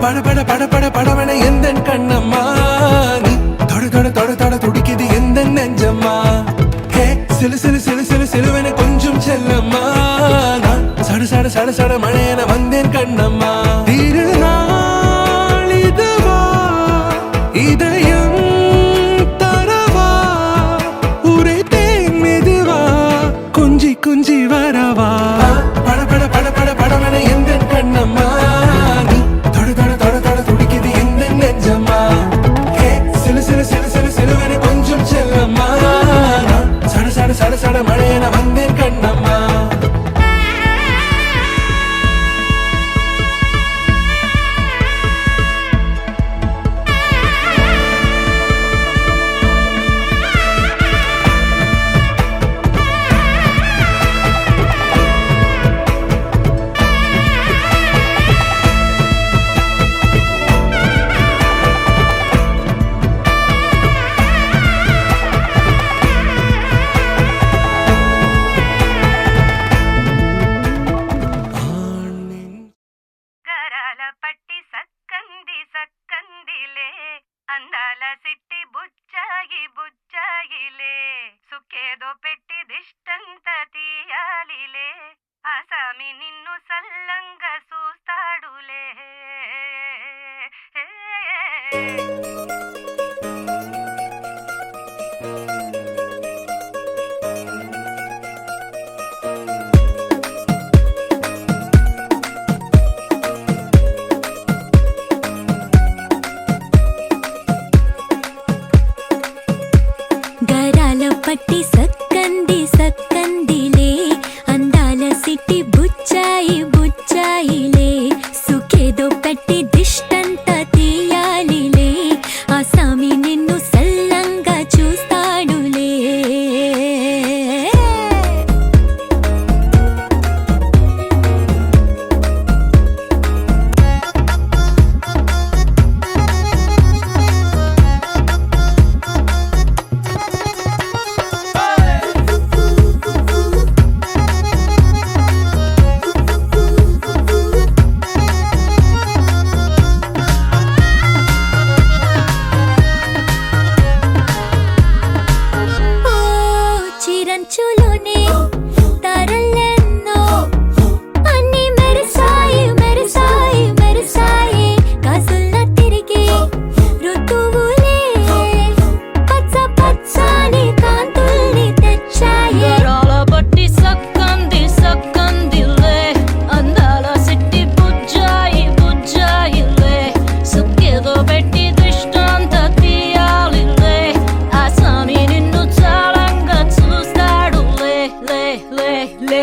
పడ పడ పడ పడ పడవన ఎందన్ కಣ್ಣమ్మా நீ தொட தொட தொட தொட துடிக்குது எந்தன் நெஞ்சம்மா ஹே சிலு சிலு சிலு சிலு சிலுவன கொஞ்சம் செல்லம்மா நான் சட சட சட சட மழையன வந்தேன் கண்ணம்மா திருநாள் இதுவா இதயம் தரவா உரைத்தேன் மெதுவா குஞ்சி குஞ்சி வரவா பட பட பட பட படவன எந்தன் கண்ணம்மா நீ தொட தொட தொட தொட துடிக்குது எந்தன் நெஞ்சம்மா ஹே சிலு சிலு சிலு சிலு சிலுவன கொஞ்சம் செல்லம்மா நான் சட சட சட சட மழையன வந்தேன் கண்ணம்மா పట్టి సక్కంది సక్కందిలే అందాల సిట్టి బుచ్చాయి బుచ్చాయిలే సుక్కేదో పెట్టి దిష్టంత తీయాలిలే ఆసామి నిన్ను సల్లంగా చూస్తాడులే గరాల పట్టి సక్కంది సక్కందిలే అందాల సిట్టి బుచ్చాయి బుచ్చాయిలే సుఖేదో పెట్టి దిష్టంత తీయాలిలే ఆసామి నిన్ను సల్లంగా చూస్తాడులే చిరంచులోనే తారలెన్నో అన్ని మెరిసాయి మెరిసాయి మెరిసాయి కాసుల్లా తిరిగి ఋతువులే పచ్చ పచ్చని కాంతుల్ని తెచ్చాయి గరాల పట్టి సక్కంది సక్కందిలే అందాల సిట్టి బుజ్జాయి బుజ్జాయిలే సుక్కేదో పెట్టి దృష్టాంత తీయాలిలే ఆసామి నిన్ను చాలంగా చూస్తాడు లే లే లే లే